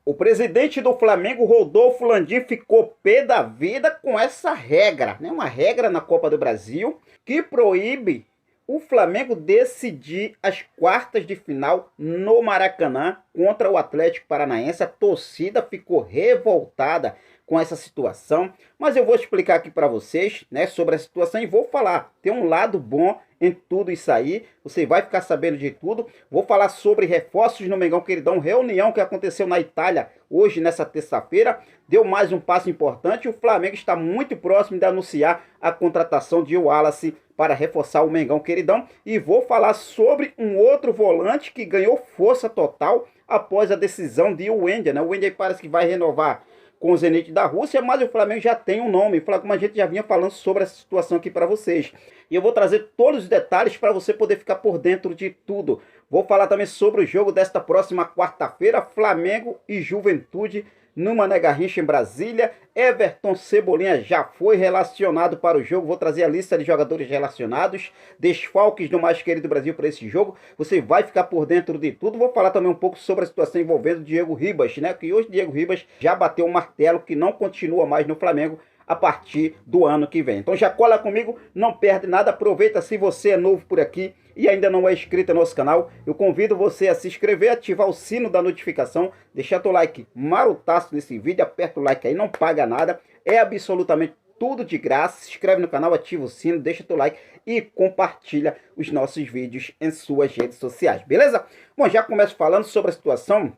O presidente do Flamengo, Rodolfo Landim, ficou pé da vida com essa regra, né? Uma regra na Copa do Brasil que proíbe o Flamengo decidir as quartas de final no Maracanã contra o Atlético Paranaense. A torcida ficou revoltada com essa situação, mas eu vou explicar aqui para vocês, né, sobre a situação e vou falar. Tem um lado bom em tudo isso aí, você vai ficar sabendo de tudo. Vou falar sobre reforços no Mengão Queridão, reunião que aconteceu na Itália hoje, nessa terça-feira, deu mais um passo importante. O Flamengo está muito próximo de anunciar a contratação de Wallace para reforçar o Mengão Queridão. E vou falar sobre um outro volante que ganhou força total após a decisão de Wendel, né? O Wendel parece que vai renovar com o Zenit da Rússia, mas o Flamengo já tem um nome, como a gente já vinha falando sobre essa situação aqui para vocês. E eu vou trazer todos os detalhes para você poder ficar por dentro de tudo. Vou falar também sobre o jogo desta próxima quarta-feira, Flamengo e Juventude, no Mané Garrincha, em Brasília. Everton Cebolinha já foi relacionado para o jogo. Vou trazer a lista de jogadores relacionados, desfalques do mais querido Brasil para esse jogo. Você vai ficar por dentro de tudo. Vou falar também um pouco sobre a situação envolvendo o Diego Ribas, né? Que hoje Diego Ribas já bateu o martelo que não continua mais no Flamengo a partir do ano que vem. Então já cola comigo, não perde nada, aproveita. Se você é novo por aqui e ainda não é inscrito no nosso canal, eu convido você a se inscrever, ativar o sino da notificação, deixar teu like marutaço nesse vídeo, aperta o like aí, não paga nada, é absolutamente tudo de graça. Se inscreve no canal, ativa o sino, deixa teu like e compartilha os nossos vídeos em suas redes sociais, beleza? Bom, já começo falando sobre a situação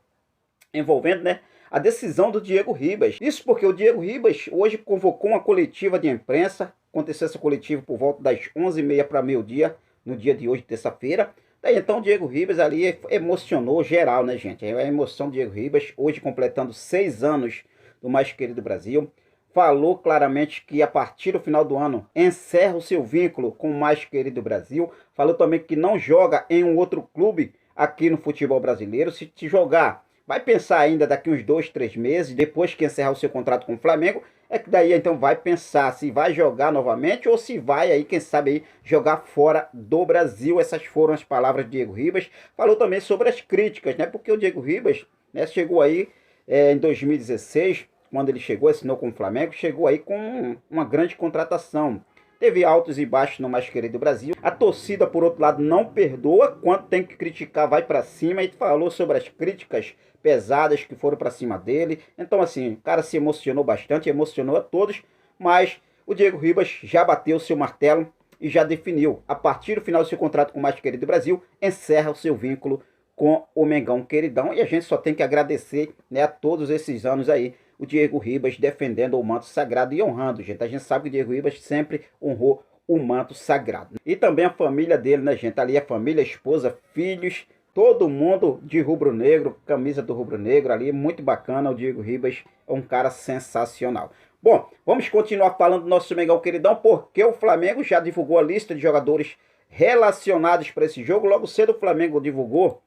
envolvendo, né, a decisão do Diego Ribas. Isso porque o Diego Ribas hoje convocou uma coletiva de imprensa. Aconteceu essa coletiva por volta das 11h30 para meio-dia, no dia de hoje, terça-feira. Daí então o Diego Ribas ali emocionou geral, né, gente? É a emoção do Diego Ribas, hoje completando 6 anos do mais querido Brasil. Falou claramente que a partir do final do ano encerra o seu vínculo com o mais querido Brasil. Falou também que não joga em um outro clube aqui no futebol brasileiro. Se jogar, vai pensar ainda daqui uns 2, 3 meses, depois que encerrar o seu contrato com o Flamengo, é que daí então vai pensar se vai jogar novamente ou se vai aí, quem sabe aí, jogar fora do Brasil. Essas foram as palavras de Diego Ribas. Falou também sobre as críticas, né? Porque o Diego Ribas, né, chegou aí em 2016, quando ele chegou, assinou com o Flamengo, chegou aí com uma grande contratação. Teve altos e baixos no mais querido Brasil. A torcida, por outro lado, não perdoa. Quando tem que criticar, vai para cima. E falou sobre as críticas pesadas que foram para cima dele. Então, assim, o cara se emocionou bastante, emocionou a todos. Mas o Diego Ribas já bateu o seu martelo e já definiu. A partir do final do seu contrato com o mais querido Brasil, encerra o seu vínculo com o Mengão Queridão. E a gente só tem que agradecer, né, a todos esses anos aí, o Diego Ribas defendendo o manto sagrado e honrando, gente. A gente sabe que o Diego Ribas sempre honrou o manto sagrado. E também a família dele, né, gente? Ali a família, a esposa, filhos, todo mundo de rubro-negro, camisa do rubro-negro ali, muito bacana. O Diego Ribas é um cara sensacional. Bom, vamos continuar falando do nosso Mengão Queridão, porque o Flamengo já divulgou a lista de jogadores relacionados para esse jogo. Logo cedo o Flamengo divulgou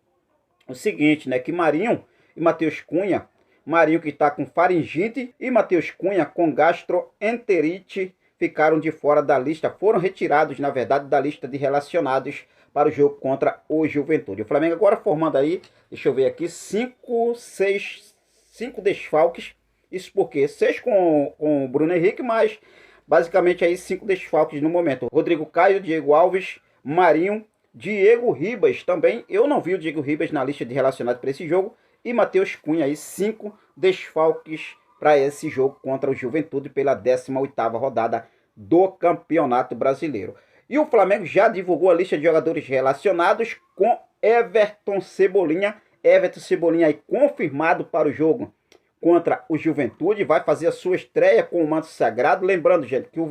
o seguinte, né, que Marinho e Matheus Cunha, Marinho que está com faringite e Matheus Cunha com gastroenterite, ficaram de fora da lista, foram retirados, na verdade, da lista de relacionados para o jogo contra o Juventude. O Flamengo agora formando aí, deixa eu ver aqui, 5 desfalques. Isso porque 6 com o Bruno Henrique, mas basicamente aí 5 desfalques no momento. Rodrigo Caio, Diego Alves, Marinho, Diego Ribas também. Eu não vi o Diego Ribas na lista de relacionados para esse jogo. E Matheus Cunha aí, 5 desfalques para esse jogo contra o Juventude pela 18ª rodada do Campeonato Brasileiro. E o Flamengo já divulgou a lista de jogadores relacionados com Everton Cebolinha. Everton Cebolinha aí confirmado para o jogo contra o Juventude. Vai fazer a sua estreia com o manto sagrado. Lembrando, gente, que o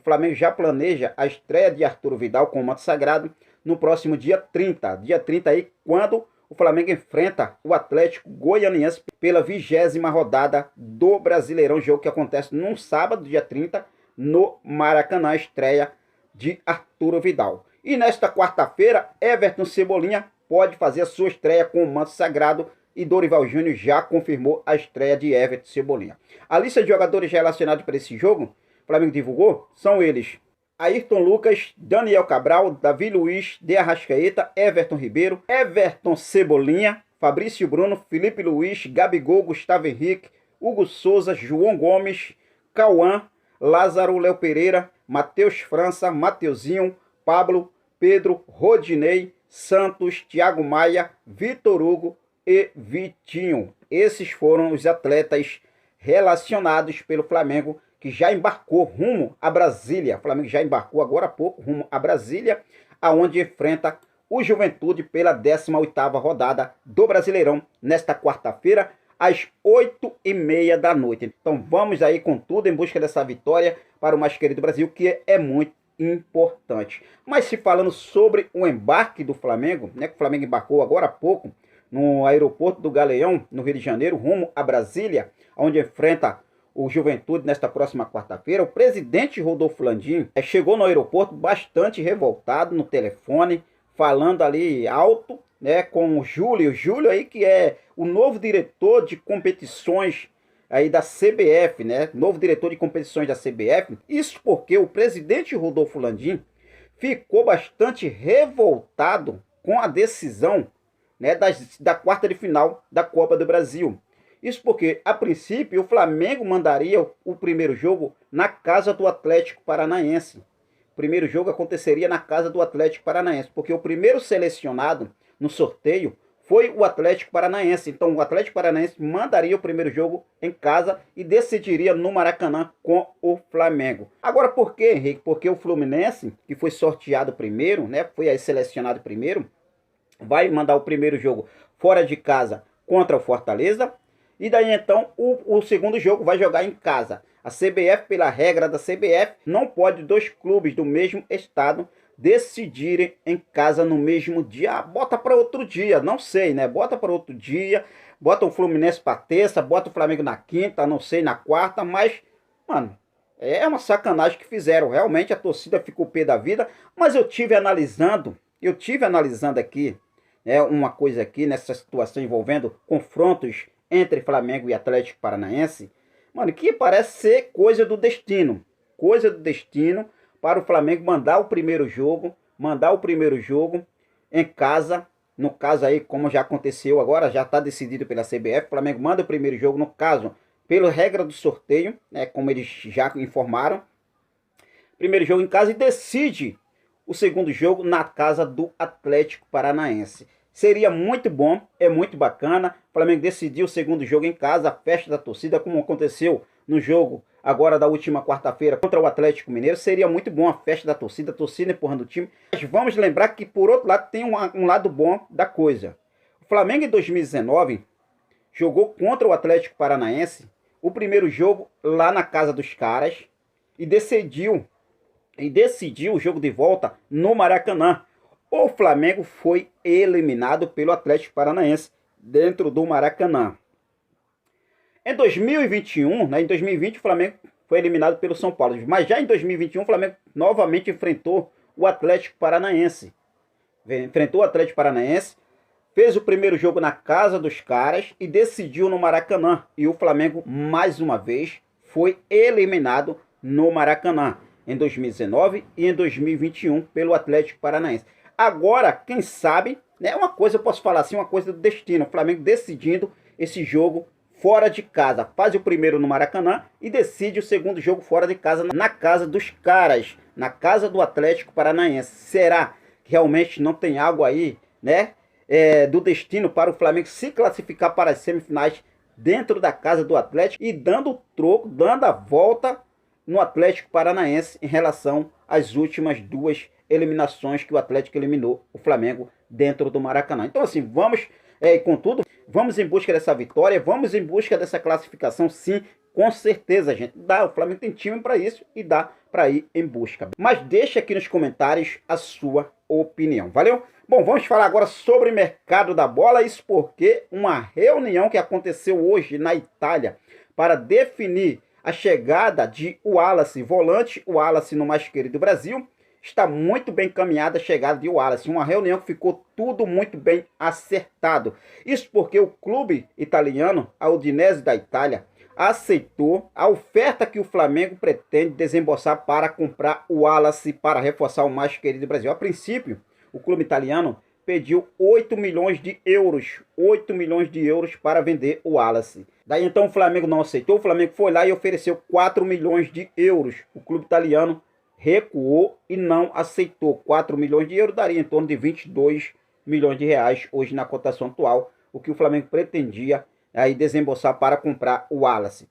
Flamengo já planeja a estreia de Arturo Vidal com o manto sagrado no próximo dia 30. Dia 30 aí, quando o Flamengo enfrenta o Atlético Goianiense pela 20ª rodada do Brasileirão, jogo que acontece num sábado, dia 30, no Maracanã, estreia de Arturo Vidal. E nesta quarta-feira, Everton Cebolinha pode fazer a sua estreia com o manto sagrado e Dorival Júnior já confirmou a estreia de Everton Cebolinha. A lista de jogadores relacionados para esse jogo, o Flamengo divulgou, são eles: Ayrton Lucas, Daniel Cabral, Davi Luiz, De Arrascaeta, Everton Ribeiro, Everton Cebolinha, Fabrício Bruno, Felipe Luiz, Gabigol, Gustavo Henrique, Hugo Souza, João Gomes, Cauã, Lázaro, Léo Pereira, Matheus França, Mateuzinho, Pablo, Pedro, Rodinei, Santos, Thiago Maia, Vitor Hugo e Vitinho. Esses foram os atletas relacionados pelo Flamengo que já embarcou rumo a Brasília. O Flamengo já embarcou agora há pouco rumo a Brasília, aonde enfrenta o Juventude pela 18ª rodada do Brasileirão nesta quarta-feira, às 8h30 da noite. Então vamos aí com tudo em busca dessa vitória para o mais querido Brasil, que é muito importante. Mas se falando sobre o embarque do Flamengo, né, que o Flamengo embarcou agora há pouco no aeroporto do Galeão, no Rio de Janeiro, rumo a Brasília, onde enfrenta o Juventude nesta próxima quarta-feira, o presidente Rodolfo Landim chegou no aeroporto bastante revoltado no telefone, falando ali alto, né, com o Júlio aí, que é o novo diretor de competições aí da CBF, né, novo diretor de competições da CBF. Isso porque o presidente Rodolfo Landim ficou bastante revoltado com a decisão, né, da quarta de final da Copa do Brasil. Isso porque, a princípio, o Flamengo mandaria o primeiro jogo na casa do Atlético Paranaense. O primeiro jogo aconteceria na casa do Atlético Paranaense, porque o primeiro selecionado no sorteio foi o Atlético Paranaense. Então o Atlético Paranaense mandaria o primeiro jogo em casa e decidiria no Maracanã com o Flamengo. Agora por quê, Henrique? Porque o Fluminense, que foi sorteado primeiro, né, foi aí selecionado primeiro, vai mandar o primeiro jogo fora de casa contra o Fortaleza. E daí então o segundo jogo vai jogar em casa. A CBF, pela regra da CBF, não pode dois clubes do mesmo estado decidirem em casa no mesmo dia. Bota para outro dia, não sei, né? Bota para outro dia, bota o Fluminense para terça, bota o Flamengo na quinta, não sei, na quarta, mas, mano, é uma sacanagem que fizeram. Realmente a torcida ficou pé da vida, mas eu tive analisando aqui, né, uma coisa aqui nessa situação envolvendo confrontos entre Flamengo e Atlético Paranaense, mano, que parece ser coisa do destino para o Flamengo mandar o primeiro jogo em casa. No caso aí, como já aconteceu agora, já está decidido pela CBF, o Flamengo manda o primeiro jogo, no caso, pela regra do sorteio, né, como eles já informaram, primeiro jogo em casa, e decide o segundo jogo na casa do Atlético Paranaense. Seria muito bom, é muito bacana. O Flamengo decidiu o segundo jogo em casa, a festa da torcida, como aconteceu no jogo agora da última quarta-feira contra o Atlético Mineiro. Seria muito bom a festa da torcida, a torcida empurrando o time. Mas vamos lembrar que, por outro lado, tem um lado bom da coisa. O Flamengo em 2019 jogou contra o Atlético Paranaense o primeiro jogo lá na casa dos caras e decidiu o jogo de volta no Maracanã. O Flamengo foi eliminado pelo Atlético Paranaense dentro do Maracanã. Em 2021, né, em 2020 o Flamengo foi eliminado pelo São Paulo. Mas já em 2021 o Flamengo novamente enfrentou o Atlético Paranaense. Fez o primeiro jogo na casa dos caras e decidiu no Maracanã. E o Flamengo, mais uma vez, foi eliminado no Maracanã. Em 2019 e em 2021 pelo Atlético Paranaense. Agora, quem sabe, né, uma coisa eu posso falar assim, uma coisa do destino. O Flamengo decidindo esse jogo fora de casa. Faz o primeiro no Maracanã e decide o segundo jogo fora de casa, na casa dos caras, na casa do Atlético Paranaense. Será que realmente não tem algo aí, né, do destino para o Flamengo se classificar para as semifinais dentro da casa do Atlético e dando o troco, dando a volta no Atlético Paranaense em relação às últimas duas eliminações que o Atlético eliminou o Flamengo dentro do Maracanã. Então assim, vamos contudo, vamos em busca dessa vitória, vamos em busca dessa classificação, sim, com certeza, gente. O Flamengo tem time para isso e dá para ir em busca. Mas deixa aqui nos comentários a sua opinião, valeu? Bom, vamos falar agora sobre o mercado da bola, isso porque uma reunião que aconteceu hoje na Itália para definir a chegada de Wallace, volante, o Wallace no mais querido Brasil. Está muito bem encaminhada a chegada de Wallace. Uma reunião que ficou tudo muito bem acertado. Isso porque o clube italiano, a Udinese da Itália, aceitou a oferta que o Flamengo pretende desembolsar para comprar o Wallace para reforçar o mais querido Brasil. A princípio, o clube italiano pediu 8 milhões de euros. 8 milhões de euros para vender o Wallace. Daí então o Flamengo não aceitou. O Flamengo foi lá e ofereceu 4 milhões de euros. O clube italiano recuou e não aceitou. 4 milhões de euros daria em torno de 22 milhões de reais hoje na cotação atual. O que o Flamengo pretendia aí desembolsar para comprar o Wallace.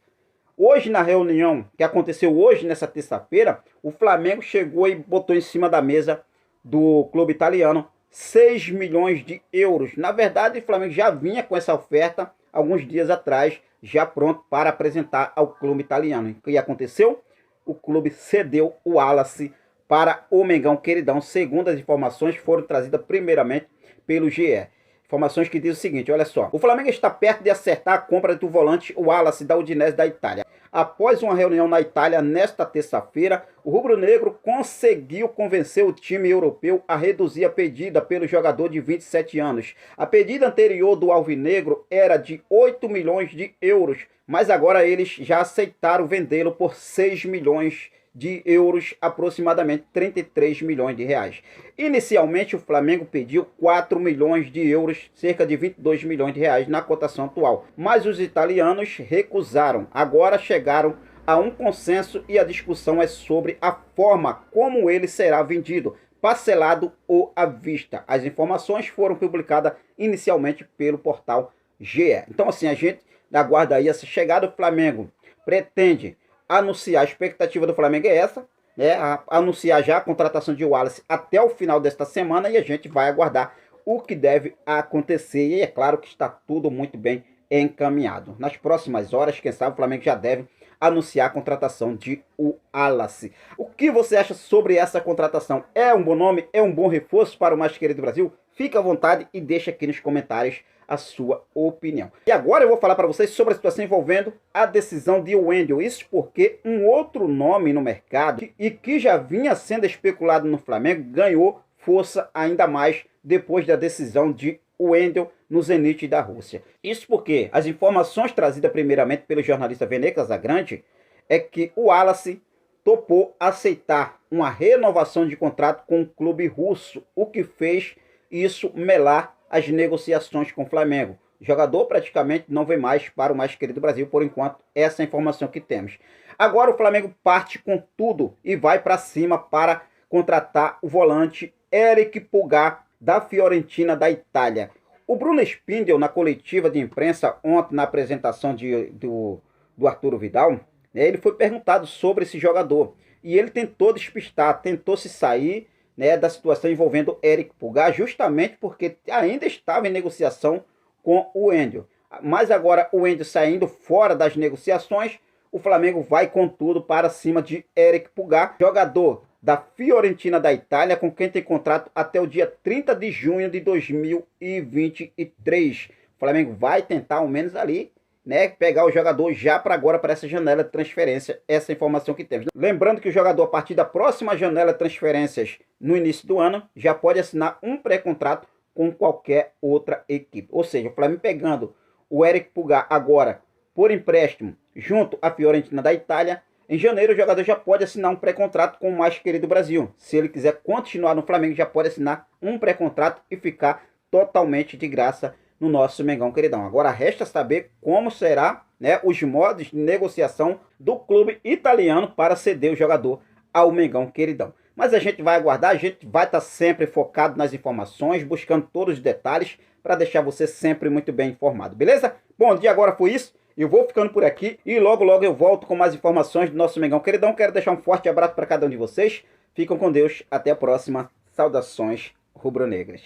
Hoje, na reunião que aconteceu hoje, nessa terça-feira, o Flamengo chegou e botou em cima da mesa do clube italiano 6 milhões de euros. Na verdade, o Flamengo já vinha com essa oferta alguns dias atrás, já pronto para apresentar ao clube italiano. O que aconteceu? O clube cedeu o Wallace para o Mengão Queridão, segundo as informações foram trazidas primeiramente pelo GE. Informações que diz o seguinte, olha só. O Flamengo está perto de acertar a compra do volante Wallace da Udinese da Itália. Após uma reunião na Itália nesta terça-feira, o rubro-negro conseguiu convencer o time europeu a reduzir a pedida pelo jogador de 27 anos. A pedida anterior do alvinegro era de 8 milhões de euros, mas agora eles já aceitaram vendê-lo por 6 milhões de euros, aproximadamente 33 milhões de reais. Inicialmente o Flamengo pediu 4 milhões de euros, cerca de 22 milhões de reais na cotação atual, mas os italianos recusaram. Agora chegaram a um consenso e a discussão é sobre a forma como ele será vendido, parcelado ou à vista. As informações foram publicadas inicialmente pelo portal GE. Então assim, a gente aguarda aí essa chegada. O Flamengo pretende anunciar, a expectativa do Flamengo é essa, né? Anunciar já a contratação de Wallace até o final desta semana e a gente vai aguardar o que deve acontecer. E é claro que está tudo muito bem encaminhado. Nas próximas horas, quem sabe o Flamengo já deve anunciar a contratação de Wallace. O que você acha sobre essa contratação? É um bom nome? É um bom reforço para o mais querido Brasil? Fique à vontade e deixe aqui nos comentários a sua opinião. E agora eu vou falar para vocês sobre a situação envolvendo a decisão de Wendel. Isso porque um outro nome no mercado e que já vinha sendo especulado no Flamengo ganhou força ainda mais depois da decisão de Wendel no Zenit da Rússia. Isso porque as informações trazidas primeiramente pelo jornalista Vene Casagrande é que o Wallace topou aceitar uma renovação de contrato com o clube russo, o que fez isso melar as negociações com o Flamengo. O jogador praticamente não vem mais para o mais querido Brasil, por enquanto, essa é a informação que temos. Agora o Flamengo parte com tudo e vai para cima para contratar o volante Eric Pulgar, da Fiorentina da Itália. O Bruno Spindel, na coletiva de imprensa ontem, na apresentação do Arturo Vidal, né, ele foi perguntado sobre esse jogador. E ele tentou despistar, tentou se sair, né, da situação envolvendo Eric Pulgar, justamente porque ainda estava em negociação com o Wendel. Mas agora o Wendel saindo fora das negociações, o Flamengo vai com tudo para cima de Eric Pulgar, jogador da Fiorentina da Itália, com quem tem contrato até o dia 30 de junho de 2023. O Flamengo vai tentar ao menos ali, né, pegar o jogador já para agora, para essa janela de transferência, essa informação que temos. Lembrando que o jogador, a partir da próxima janela de transferências, no início do ano, já pode assinar um pré-contrato com qualquer outra equipe. Ou seja, o Flamengo pegando o Eric Pulgar agora por empréstimo junto à Fiorentina da Itália, em janeiro o jogador já pode assinar um pré-contrato com o mais querido Brasil. Se ele quiser continuar no Flamengo, já pode assinar um pré-contrato e ficar totalmente de graça no nosso Mengão Queridão. Agora resta saber como será, né, os modos de negociação do clube italiano para ceder o jogador ao Mengão Queridão. Mas a gente vai aguardar, a gente vai estar sempre focado nas informações, buscando todos os detalhes para deixar você sempre muito bem informado, beleza? Bom dia, agora foi isso. Eu vou ficando por aqui e logo eu volto com mais informações do nosso Mengão Queridão. Quero deixar um forte abraço para cada um de vocês. Fiquem com Deus. Até a próxima. Saudações rubro-negras.